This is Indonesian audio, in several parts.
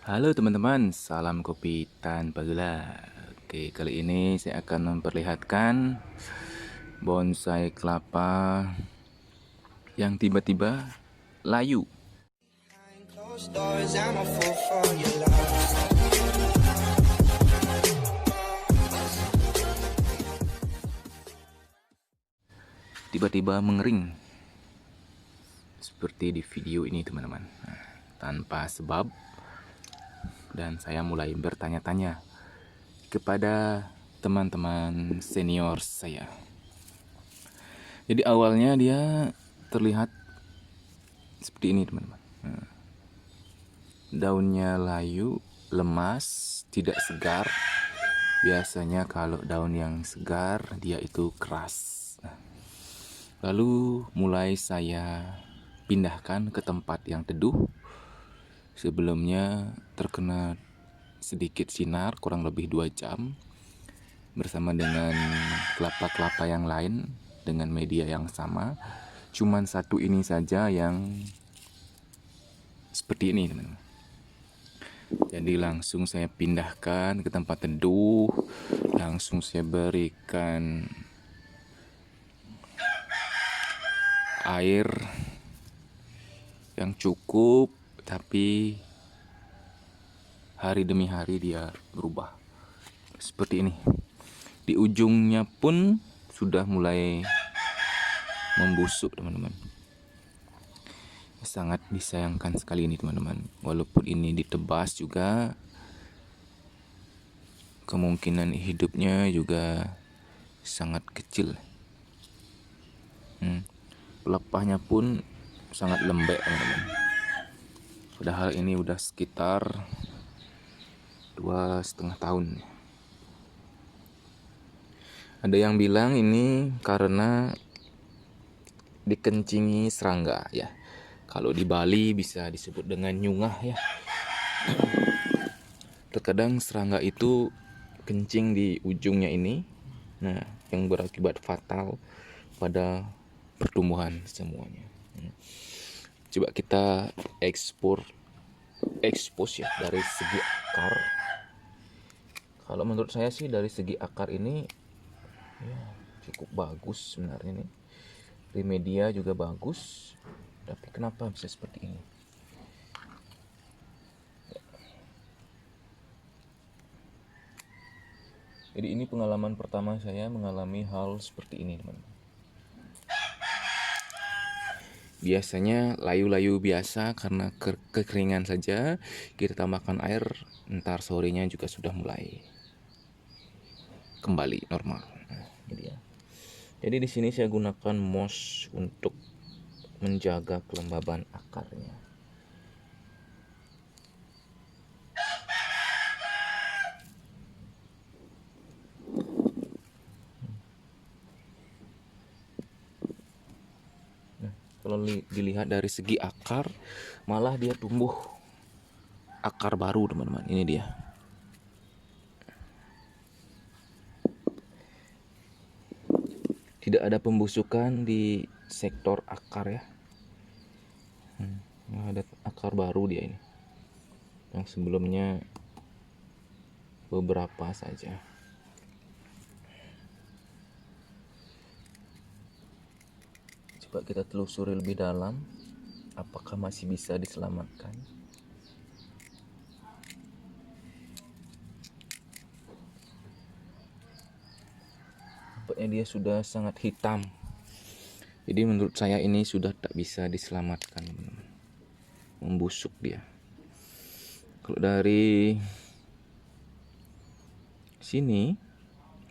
Halo teman-teman, salam kopi tanpa gula. Oke, kali ini saya akan memperlihatkan bonsai kelapa yang tiba-tiba layu. Tiba-tiba mengering. Seperti di video ini teman-teman. Tanpa sebab. Dan saya mulai bertanya-tanya kepada teman-teman senior saya. Jadi awalnya dia terlihat seperti ini teman-teman. Daunnya layu, lemas, tidak segar. Biasanya kalau daun yang segar dia itu keras. Lalu mulai saya pindahkan ke tempat yang teduh. Sebelumnya terkena sedikit sinar kurang lebih 2 jam bersama dengan kelapa-kelapa yang lain dengan media yang sama. Cuman satu ini saja yang seperti ini teman-teman. Jadi langsung saya pindahkan ke tempat teduh, langsung saya berikan air yang cukup, tapi hari demi hari dia berubah seperti ini. Di ujungnya pun sudah mulai membusuk teman-teman. Sangat disayangkan sekali ini teman-teman. Walaupun ini ditebas juga, kemungkinan hidupnya juga sangat kecil. Pelepahnya pun sangat lembek teman-teman. Padahal ini udah sekitar 2,5 tahun. Ada yang bilang ini karena dikencingi serangga ya. Kalau di Bali bisa disebut dengan nyungah ya. Terkadang serangga itu kencing di ujungnya ini. Nah, yang berakibat fatal pada pertumbuhan semuanya. Coba kita expose ya dari segi akar. Kalau menurut saya sih dari segi akar ini ya cukup bagus sebenarnya nih. Di media juga bagus. Tapi kenapa bisa seperti ini? Jadi ini pengalaman pertama saya mengalami hal seperti ini teman-teman. Biasanya layu-layu biasa karena kekeringan saja, kita tambahkan air, ntar sorenya juga sudah mulai kembali normal. Jadi di sini saya gunakan moss untuk menjaga kelembaban akarnya. Kalau dilihat dari segi akar, malah dia tumbuh akar baru teman-teman. Ini dia. Tidak ada pembusukan di sektor akar ya. Ada akar baru dia ini. Yang sebelumnya beberapa saja. Coba kita telusuri lebih dalam, apakah masih bisa diselamatkan. Nampaknya dia sudah sangat hitam. Jadi menurut saya ini sudah tak bisa diselamatkan. Membusuk dia. Kalau dari sini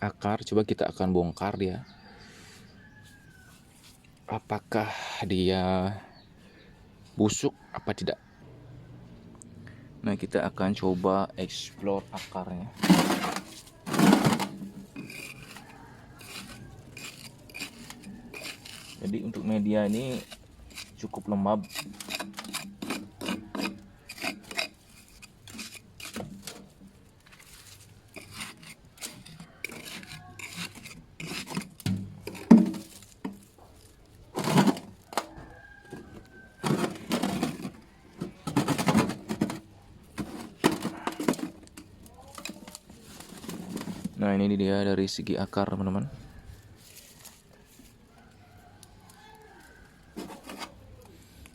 akar, coba kita akan bongkar dia. Apakah dia busuk apa tidak? Nah, kita akan coba explore akarnya. Jadi untuk media ini cukup lembab. Nah, ini dia dari segi akar, teman-teman.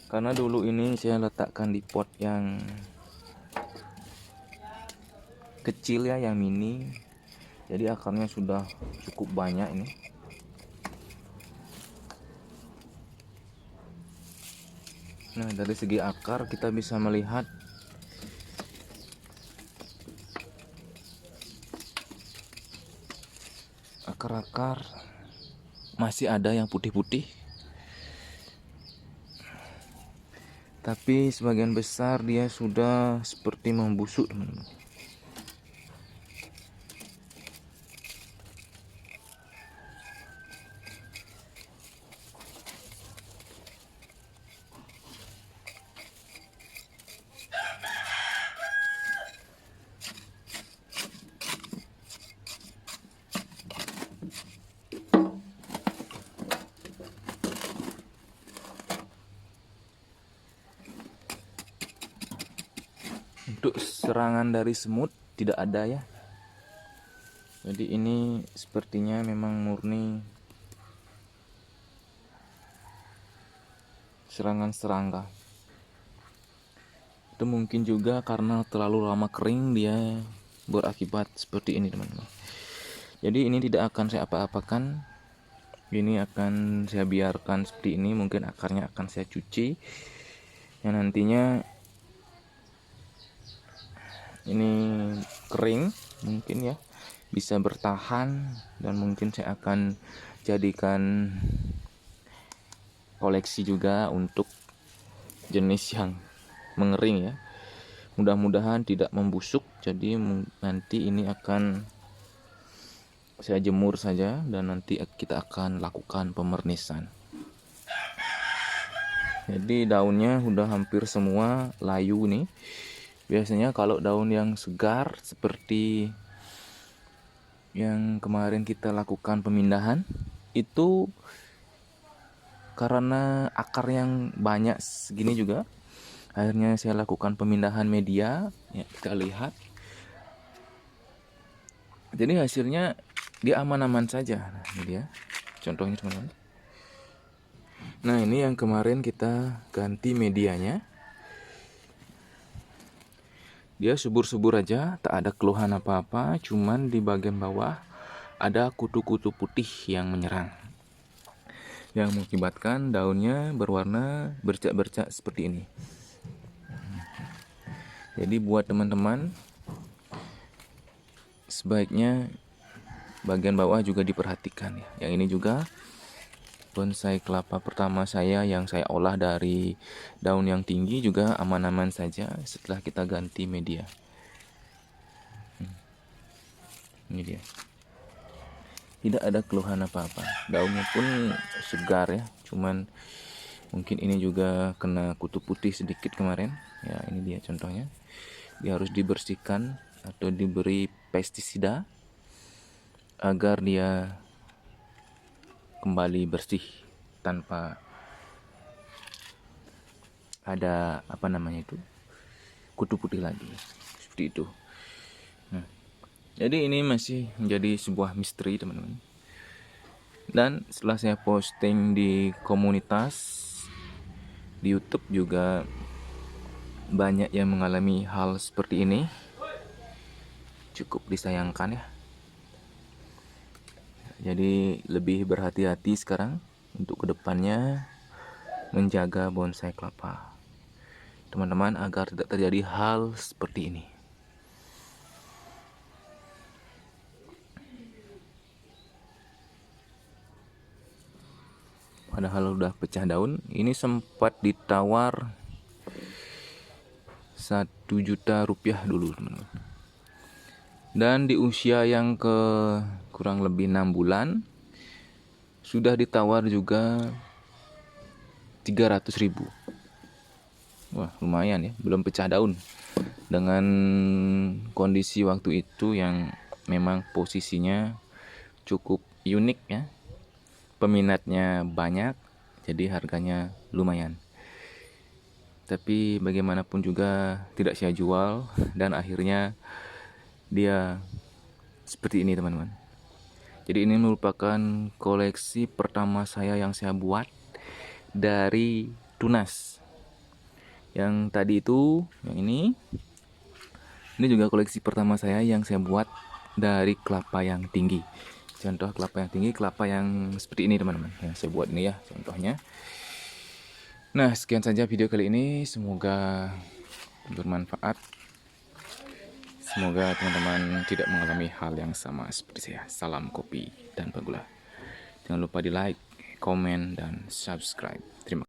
Karena dulu ini saya letakkan di pot yang kecil ya, yang mini. Jadi akarnya sudah cukup banyak ini. Nah, dari segi akar kita bisa melihat akar-akar masih ada yang putih-putih, tapi sebagian besar dia sudah seperti membusuk, teman-teman. Untuk serangan dari semut tidak ada ya. Jadi ini sepertinya memang murni serangan serangga. Itu mungkin juga karena terlalu lama kering dia berakibat seperti ini, teman-teman. Jadi ini tidak akan saya apa-apakan. Ini akan saya biarkan seperti ini. Mungkin akarnya akan saya cuci, yang nantinya ini kering mungkin ya, bisa bertahan, dan mungkin saya akan jadikan koleksi juga untuk jenis yang mengering ya. Mudah-mudahan tidak membusuk. Jadi nanti ini akan saya jemur saja, dan nanti kita akan lakukan pemernisan. Jadi daunnya udah hampir semua layu nih. Biasanya kalau daun yang segar seperti yang kemarin kita lakukan pemindahan, itu karena akar yang banyak segini juga, akhirnya saya lakukan pemindahan media ya, kita lihat. Jadi hasilnya dia aman-aman saja. Nah, ini dia contohnya, teman-teman. Nah, ini yang kemarin kita ganti medianya. Dia subur-subur aja, tak ada keluhan apa-apa, cuman di bagian bawah ada kutu-kutu putih yang menyerang, yang mengakibatkan daunnya berwarna bercak-bercak seperti ini. Jadi buat teman-teman, sebaiknya bagian bawah juga diperhatikan ya. Yang ini juga bonsai kelapa pertama saya yang saya olah dari daun yang tinggi, juga aman-aman saja setelah kita ganti media. Ini dia, tidak ada keluhan apa-apa. Daunnya pun segar ya, cuman mungkin ini juga kena kutu putih sedikit kemarin ya. Ini dia contohnya, dia harus dibersihkan atau diberi pestisida agar dia kembali bersih tanpa ada kutu putih lagi seperti itu. Nah, jadi ini masih menjadi sebuah misteri, teman-teman. Dan setelah saya posting di komunitas di YouTube juga banyak yang mengalami hal seperti ini. Cukup disayangkan ya. Jadi lebih berhati-hati sekarang untuk kedepannya menjaga bonsai kelapa, teman-teman, agar tidak terjadi hal seperti ini. Padahal udah pecah daun. Ini sempat ditawar 1 juta rupiah dulu, teman-teman. Dan di usia yang ke kurang lebih 6 bulan sudah ditawar juga 300.000. Wah, lumayan ya, belum pecah daun. Dengan kondisi waktu itu yang memang posisinya cukup unik ya. Peminatnya banyak, jadi harganya lumayan. Tapi bagaimanapun juga tidak saya jual, dan akhirnya dia seperti ini teman-teman. Jadi ini merupakan koleksi pertama saya yang saya buat dari tunas. Yang tadi itu, yang ini juga koleksi pertama saya yang saya buat dari kelapa yang tinggi. Contoh kelapa yang tinggi, kelapa yang seperti ini teman-teman. Yang saya buat ini ya contohnya. Nah, sekian saja video kali ini. Semoga bermanfaat. Semoga teman-teman tidak mengalami hal yang sama seperti saya. Salam kopi dan bagula. Jangan lupa di like, komen, dan subscribe. Terima kasih.